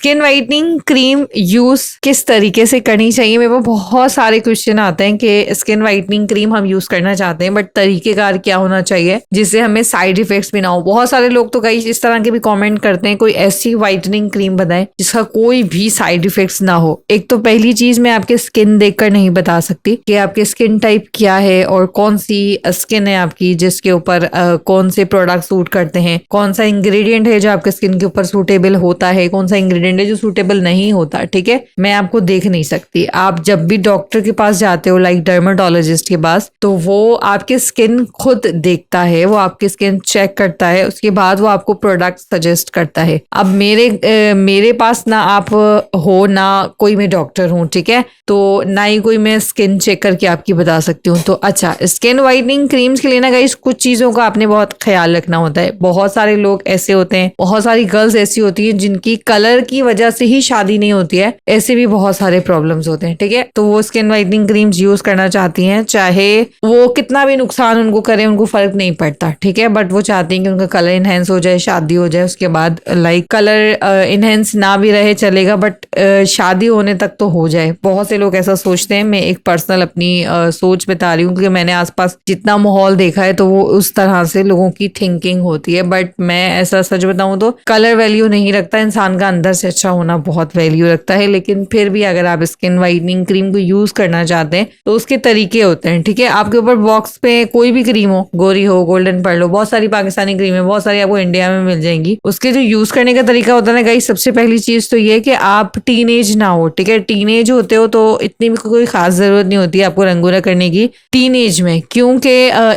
Skin whitening cream use किस तरीके से करनी चाहिए। मेरे को बहुत सारे क्वेश्चन आते हैं कि स्किन वाइटनिंग क्रीम हम यूज करना चाहते हैं बट तरीकेकार क्या होना चाहिए जिससे हमें साइड इफेक्ट्स भी ना हो। बहुत सारे लोग तो कई इस तरह के भी कमेंट करते हैं कोई ऐसी वाइटनिंग क्रीम बताएं जिसका कोई भी साइड इफेक्ट्स ना हो। एक तो पहली चीज मैं आपके स्किन देखकर नहीं बता सकती कि आपके स्किन टाइप क्या है और कौन सी स्किन है आपकी जिसके ऊपर कौन से प्रोडक्ट सूट करते हैं, कौन सा इंग्रेडिएंट है जो आपके स्किन के ऊपर सूटेबल होता है, कौन सा इंग्रेडिएंट है जो सूटेबल नहीं होता। ठीक है, मैं आपको देख नहीं सकती। आप जब भी डॉक्टर के पास जाते हो लाइक डर्माटोलॉजिस्ट के पास तो वो आपके स्किन खुद देखता है, वो आपकी स्किन चेक करता है, उसके बाद वो आपको प्रोडक्ट सजेस्ट करता है। अब मेरे पास ना आप हो ना कोई मैं डॉक्टर हूँ, ठीक है, तो ना ही कोई मैं स्किन चेक करके आपकी बता सकती हूँ। तो अच्छा, स्किन वाइटनिंग क्रीम्स के लिए ना गाइस कुछ चीजों का आपने बहुत ख्याल रखना होता है। बहुत सारे लोग ऐसे होते हैं, बहुत सारी गर्ल्स ऐसी होती हैं जिनकी कलर की वजह से ही शादी नहीं होती है। ऐसे भी बहुत सारे प्रॉब्लम्स होते हैं, ठीक है। तो वो स्किन वाइटनिंग क्रीम्स यूज करना चाहती हैं, चाहे वो कितना भी नुकसान उनको करे उनको फर्क नहीं पड़ता, ठीक है, बट वो चाहती हैं कि उनका कलर इनहेंस हो जाए, शादी हो जाए, उसके बाद लाइक कलर इनहेंस ना भी रहे चलेगा बट शादी होने तक तो हो जाए। बहुत से लोग ऐसा सोचते हैं। मैं एक पर्सनल अपनी सोच बता रही हूँ क्योंकि मैंने आसपास जितना माहौल देखा है तो वो उस तरह से लोगों की थिंकिंग होती है। बट मैं ऐसा सच बताऊं तो कलर वैल्यू नहीं रखता, इंसान का अंदर से अच्छा होना बहुत वैल्यू रखता है। लेकिन फिर भी अगर आप स्किन वाइटनिंग क्रीम को यूज करना चाहते हैं तो उसके तरीके होते हैं, ठीक है। आपके ऊपर बॉक्स पे कोई भी क्रीम हो, गोरी हो, गोल्डन पर्ल हो, बहुत सारी पाकिस्तानी क्रीम है, बहुत सारी आपको इंडिया में मिल जाएंगी। उसके जो यूज करने का तरीका होता है ना गाइस, सबसे पहली चीज तो ये कि आप टीनेज ना हो, ठीक है। टीनेज होते हो तो इतनी भी कोई खास जरूरत नहीं होती है आपको रंगोरा करने की टीनेज में, क्योंकि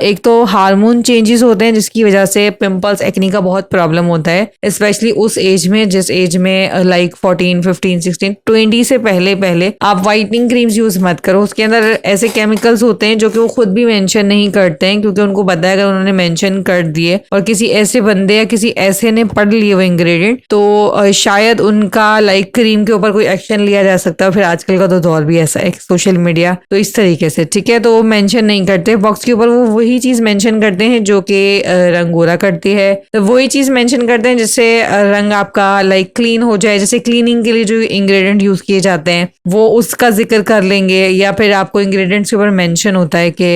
एक तो हार्मोन चेंजेस होते हैं जिसकी वजह से पिंपल्स, एक्नी का बहुत प्रॉब्लम होता है, स्पेशली उस एज में जिस एज में लाइक 14, 15, 16, 20 से पहले पहले आप वाइटनिंग क्रीम्स यूज मत करो। उसके अंदर ऐसे केमिकल्स होते हैं जो कि वो खुद भी मेंशन नहीं करते हैं क्योंकि उनको पता है अगर उन्होंने मेंशन कर दिए और किसी ऐसे बंदे या किसी ऐसे ने पढ़ लिए वो इंग्रेडिएंट तो शायद उनका लाइक क्रीम के ऊपर कोई एक्शन लिया जा सकता है। फिर आजकल का तो दौर भी ऐसा है, सोशल मीडिया, तो इस तरीके से, ठीक है। तो वो मेंशन नहीं करते बॉक्स के ऊपर, वो वही चीज मेंशन करते हैं जो कि रंग गोरा करती है, तो वही चीज मेंशन करते हैं जिससे रंग आपका लाइक क्लीन हो जाए। जैसे क्लीनिंग के लिए जो इंग्रेडिएंट यूज किए जाते हैं वो उसका जिक्र कर लेंगे, या फिर आपको इंग्रेडिएंट्स के ऊपर मेंशन होता है कि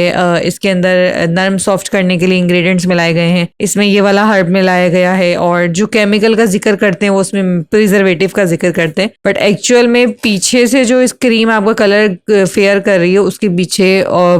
इसके अंदर नरम सॉफ्ट करने के लिए इंग्रेडिएंट्स मिलाए गए हैं, इसमें ये वाला हर्ब मिलाया गया है, और जो केमिकल का जिक्र करते हैं वो उसमें प्रिजर्वेटिव का जिक्र करते हैं। बट एक्चुअल में पीछे से जो इस क्रीम आपका कलर फेयर कर रही है उसके पीछे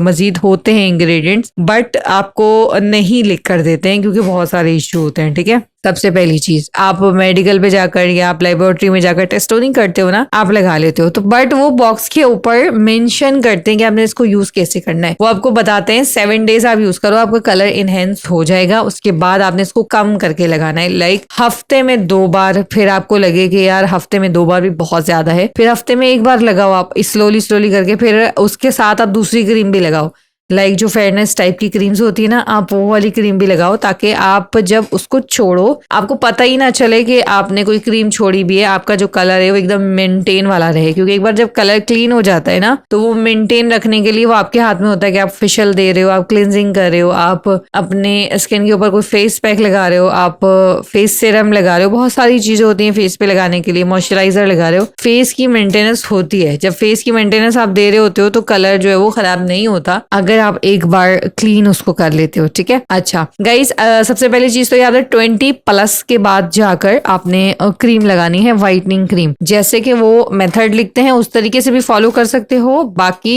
मजीद होते हैं इंग्रेडिएंट्स, बट आपको नहीं लिख कर देते हैं क्योंकि बहुत सारे इश्यू होते हैं, ठीक है। सबसे पहली चीज, आप मेडिकल पे जाकर या आप लेबोरेटरी में जाकर टेस्ट नहीं करते हो ना, आप लगा लेते हो, तो बट वो बॉक्स के ऊपर मेंशन करते हैं कि आपने इसको यूज कैसे करना है। वो आपको बताते हैं 7 डेज आप यूज करो, आपका कलर इनहेंस हो जाएगा। उसके बाद आपने इसको कम करके लगाना है, लाइक हफ्ते में 2 बार। फिर आपको लगे कि यार हफ्ते में 2 बार भी बहुत ज्यादा है, फिर हफ्ते में 1 बार लगाओ आप स्लोली स्लोली करके। फिर उसके साथ आप दूसरी क्रीम भी लगाओ, लाइक जो फेयरनेस टाइप की क्रीम्स होती है ना, आप वो वाली क्रीम भी लगाओ ताकि आप जब उसको छोड़ो आपको पता ही ना चले कि आपने कोई क्रीम छोड़ी भी है। आपका जो कलर है वो एकदम मेंटेन वाला रहे, क्योंकि एक बार जब कलर क्लीन हो जाता है ना तो वो मेंटेन रखने के लिए वो आपके हाथ में होता है कि आप फेशियल दे रहे हो, आप क्लिनजिंग कर रहे हो, आप अपने स्किन के ऊपर कोई फेस पैक लगा रहे हो, आप फेस सीरम लगा रहे हो, बहुत सारी चीजें होती है फेस पे लगाने के लिए, मॉइस्चराइजर लगा रहे हो। फेस की मेंटेनेंस होती है, जब फेस की मेंटेनेंस आप दे रहे होते हो तो कलर जो है वो खराब नहीं होता अगर आप एक बार क्लीन उसको कर लेते हो, ठीक है। अच्छा गाइस, सबसे पहली चीज तो याद है 20+ के बाद जाकर आपने क्रीम लगानी है, वाइटनिंग क्रीम। जैसे कि वो मेथड लिखते हैं उस तरीके से भी फॉलो कर सकते हो। बाकी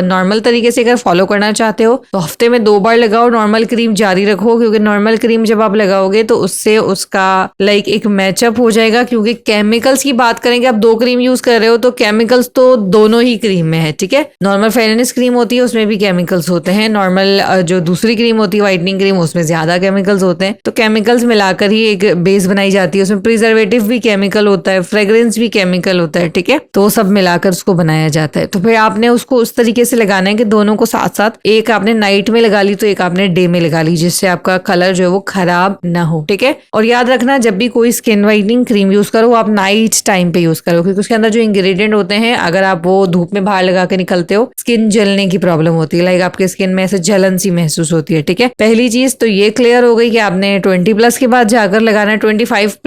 नॉर्मल तरीके से अगर फॉलो करना चाहते हो तो हफ्ते में 2 बार लगाओ, नॉर्मल क्रीम जारी रखो, क्योंकि नॉर्मल क्रीम जब आप लगाओगे तो उससे उसका लाइक एक मैचअप हो जाएगा। क्योंकि केमिकल्स की बात करेंगे, आप 2 क्रीम यूज कर रहे हो तो केमिकल्स तो दोनों ही क्रीम में है, ठीक है। नॉर्मल फेयरनेस क्रीम होती है उसमें भी केमिकल्स होते हैं, नॉर्मल जो दूसरी क्रीम होती है वाइटनिंग क्रीम उसमें ज्यादा केमिकल्स होते हैं। तो केमिकल्स मिलाकर ही एक बेस बनाई जाती है, उसमें प्रिजर्वेटिव भी केमिकल होता है, फ्रेग्रेंस भी केमिकल होता है, ठीक है। तो वो सब मिलाकर उसको बनाया जाता है। तो फिर आपने उसको उस तरीके से लगाना है कि दोनों को साथ साथ, एक आपने नाइट में लगा ली तो एक आपने डे में लगा ली, जिससे आपका कलर जो है वो खराब ना हो, ठीक है। और याद रखना जब भी कोई स्किन वाइटनिंग क्रीम यूज करो आप नाइट टाइम पे यूज करो, क्योंकि उसके अंदर जो इंग्रेडिएंट होते हैं अगर आप वो धूप में बाहर लगा के निकलते हो स्किन जलने की प्रॉब्लम होती है, लाइक आप आपके स्किन में ऐसे जलन सी महसूस होती है। ठीक है, पहली चीज तो ये क्लियर हो गई कि आपने 20+ के बाद जाकर लगाना है। 25+,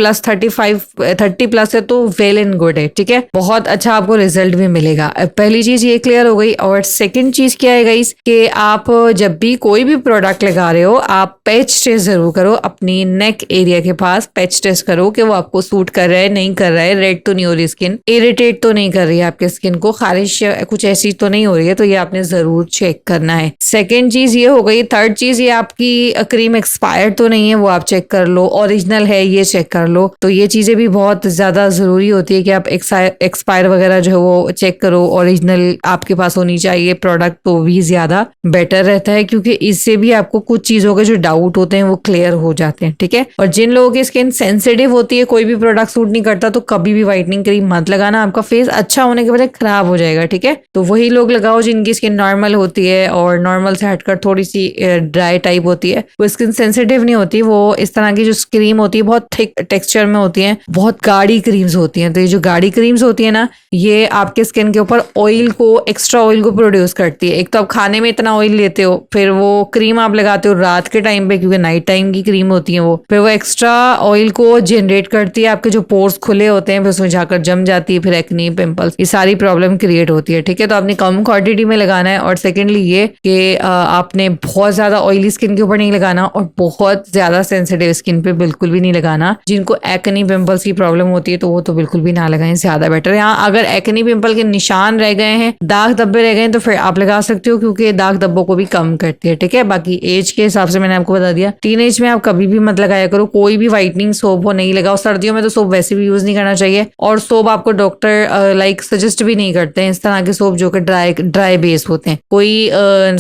30+ है तो वेल एंड गुड है। ठीक है, बहुत अच्छा आपको रिजल्ट भी मिलेगा। पहली चीज ये क्लियर हो गई। और सेकंड चीज क्या है गाइस कि आप जब भी कोई भी प्रोडक्ट लगा रहे हो आप पैच टेस्ट जरूर करो। अपनी नेक एरिया के पास पैच टेस्ट करो कि वो आपको सूट कर रहा है नहीं कर रहा है, रेड तो नहीं हो रही स्किन, इरिटेट तो नहीं कर रही है आपके स्किन को, खारिश कुछ ऐसी तो नहीं हो रही है, तो ये आपने जरूर चेक करना है। सेकेंड चीज ये हो गई। थर्ड चीज ये आपकी क्रीम एक्सपायर्ड तो नहीं है, वो आप चेक कर लो, ओरिजिनल है ये चेक कर लो। तो ये चीजें भी बहुत ज्यादा जरूरी होती है कि आप एक्सपायर वगैरह जो है वो चेक करो, ओरिजिनल आपके पास होनी चाहिए प्रोडक्ट, तो भी ज्यादा बेटर रहता है, क्योंकि इससे भी आपको कुछ चीजों के जो डाउट होते हैं वो क्लियर हो जाते हैं। ठीक है, और जिन लोगों की स्किन सेंसिटिव होती है, कोई भी प्रोडक्ट सूट नहीं करता, तो कभी भी व्हाइटनिंग क्रीम मत लगाना, आपका फेस अच्छा होने के बजाय खराब हो जाएगा। ठीक है, तो वही लोग लगाओ जिनकी स्किन नॉर्मल होती है और नॉर्मल से हटकर थोड़ी सी ड्राई टाइप होती है, वो स्किन सेंसिटिव नहीं होती, वो इस तरह की जो क्रीम होती है बहुत थिक टेक्सचर में होती है, बहुत गाढ़ी क्रीम्स होती हैं। तो ये जो गाढ़ी क्रीम्स होती है ना, ये आपके स्किन के ऊपर ऑयल को, एक्स्ट्रा ऑयल को प्रोड्यूस करती है। एक तो आप खाने में इतना ऑयल लेते हो, फिर वो क्रीम आप लगाते हो रात के टाइम पे, क्योंकि नाइट टाइम की क्रीम होती है वो, फिर वो एक्स्ट्रा ऑयल को जनरेट करती है, आपके जो पोर्स खुले होते हैं फिर उसमें जाकर जम जाती है, फिर एक्ने, पिंपल्स, ये सारी प्रॉब्लम क्रिएट होती है। ठीक है, तो आपने कम क्वांटिटी में लगाना है। और सेकेंडली ये कि आपने बहुत ज्यादा ऑयली स्किन के ऊपर नहीं लगाना और बहुत ज्यादा सेंसिटिव स्किन पे बिल्कुल भी नहीं लगाना। जिनको एक्ने, पिंपल्स की प्रॉब्लम होती है तो वो तो बिल्कुल भी ना लगाएं, ज्यादा बेटर है। हाँ, अगर एक्ने, पिंपल के निशान रह गए हैं, दाग धब्बे रह गए हैं, तो फिर आप लगा सकते हो, क्योंकि दाग धब्बों को भी कम करती है। ठीक है, बाकी एज के हिसाब से मैंने आपको बता दिया। टीनेज में आप कभी भी मत लगाया करो, कोई भी व्हाइटनिंग सोप हो नहीं लगाओ। सर्दियों में तो सोप वैसे भी यूज नहीं करना चाहिए, और सोप आपको डॉक्टर सजेस्ट भी नहीं करते हैं इस तरह के सोप जो कि ड्राई बेस होते हैं। कोई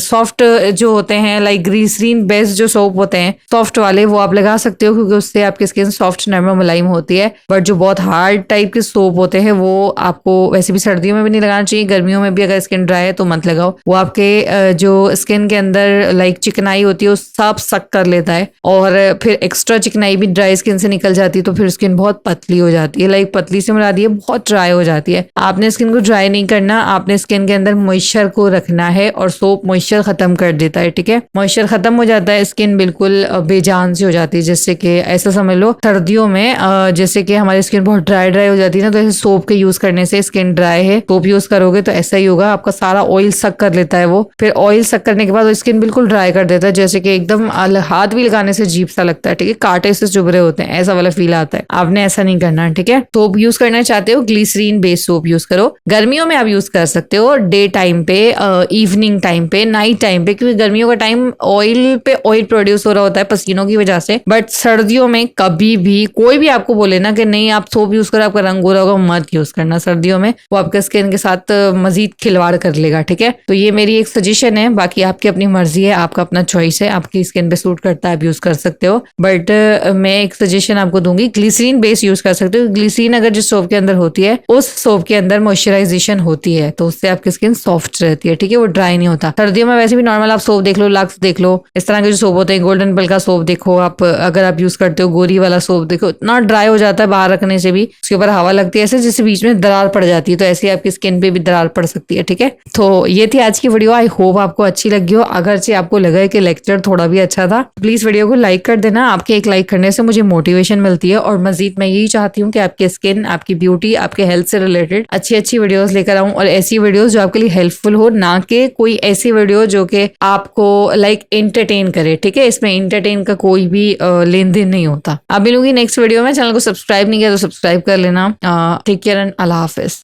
सॉफ्ट जो होते हैं लाइक ग्लिसरीन बेस्ड जो सोप होते हैं सॉफ्ट वाले, वो आप लगा सकते हो, क्योंकि उससे आपकी स्किन सॉफ्ट, नरम, मुलायम होती है। बट जो बहुत हार्ड टाइप के सोप होते हैं वो आपको वैसे भी सर्दियों में भी नहीं लगाना चाहिए। गर्मियों में भी अगर स्किन ड्राई है तो मत लगाओ, वो आपके जो स्किन के अंदर लाइक चिकनाई होती है वो सब सक कर लेता है, और फिर एक्स्ट्रा चिकनाई भी ड्राई स्किन से निकल जाती है, तो फिर स्किन बहुत पतली हो जाती है। लाइक पतली से मुराद ये बहुत ड्राई हो जाती है। आपने स्किन को ड्राई नहीं करना, आपने स्किन के अंदर मॉइस्चर को रखना है, और सोप मॉइस्चर खत्म कर देता है। ठीक है, मॉइस्चर खत्म हो जाता है, स्किन बिल्कुल बेजान सी हो जाती है। जैसे कि ऐसा समझ लो सर्दियों में जैसे कि हमारी स्किन बहुत ड्राई हो जाती है ना, तो ऐसे सोप के यूज करने से स्किन ड्राई है, सोप यूज करोगे तो ऐसा ही होगा, आपका सारा ऑयल सक कर लेता है वो, फिर ऑयल सक करने के बाद वो स्किन बिल्कुल ड्राई कर देता है, जैसे कि एकदम हाथ भी लगाने से अजीब सा लगता है। ठीक है, कांटे से चुभ रहे होते हैं, ऐसा वाला फील आता है। आपने ऐसा नहीं करना। ठीक है, सोप यूज करना चाहते हो ग्लिसरीन बेस्ड सोप यूज करो। गर्मियों में आप यूज कर सकते हो डे टाइम पे, इवनिंग टाइम पे, नाइट टाइम पे, क्योंकि गर्मियों का टाइम ऑयल पे ऑयल प्रोड्यूस हो रहा होता है पसीनों की वजह से। बट सर्दियों में कभी भी कोई भी आपको बोले ना कि नहीं आप सोप यूज करो आपका रंग गोरा होगा, मत यूज करना सर्दियों में, वो आपके स्किन के साथ मजीद खिलवाड़ कर लेगा। ठीक है, तो ये मेरी एक सजेशन है, बाकी आपकी अपनी मर्जी है, आपका अपना चॉइस है, आपकी स्किन पे सूट करता है आप यूज कर सकते हो। बट मैं एक सजेशन आपको दूंगी, ग्लिसरीन बेस यूज कर सकते हो। ग्लिसरीन अगर जिस सोप के अंदर होती है उस सोप के अंदर मॉइस्चराइजेशन होती है, तो उससे आपकी स्किन सॉफ्ट रहती है। ठीक है, वो ड्राई नहीं होता। सर्दियों में वैसे भी नॉर्मल आप सोप देख लो, लक्स देख लो, इस तरह के जो सोप होते हैं, गोल्डन पिल का सोप देखो आप, अगर आप यूज करते हो गोरी वाला सोप देखो, इतना ड्राई हो जाता है बाहर रखने से भी, उसके ऊपर हवा लगती है ऐसे जैसे बीच में दरार पड़ जाती है, तो ऐसे आपकी स्किन पे भी दरार पड़ सकती है। ठीक है, तो ये थी आज की वीडियो। आई होप आपको अच्छी लगी हो। अगरचे आपको लगा कि लेक्चर थोड़ा भी अच्छा था, प्लीज वीडियो को लाइक कर देना। आपके एक लाइक करने से मुझे मोटिवेशन मिलती है, और मजीद मैं यही चाहती हूँ कि आपकी स्किन, आपकी ब्यूटी, आपके हेल्थ से रिलेटेड अच्छी अच्छी वीडियोस लेकर आऊं, और ऐसी वीडियोस जो आपके लिए हेल्पफुल हो, ना कि कोई ऐसी वीडियो जो कि आपको लाइक एंटरटेन करे। ठीक है, इसमें एंटरटेन का कोई भी लेन देन नहीं होता। अब मिलूंगी नेक्स्ट वीडियो में। चैनल को सब्सक्राइब नहीं किया तो सब्सक्राइब कर लेना। टेक केयर एंड अल्लाह हाफिज।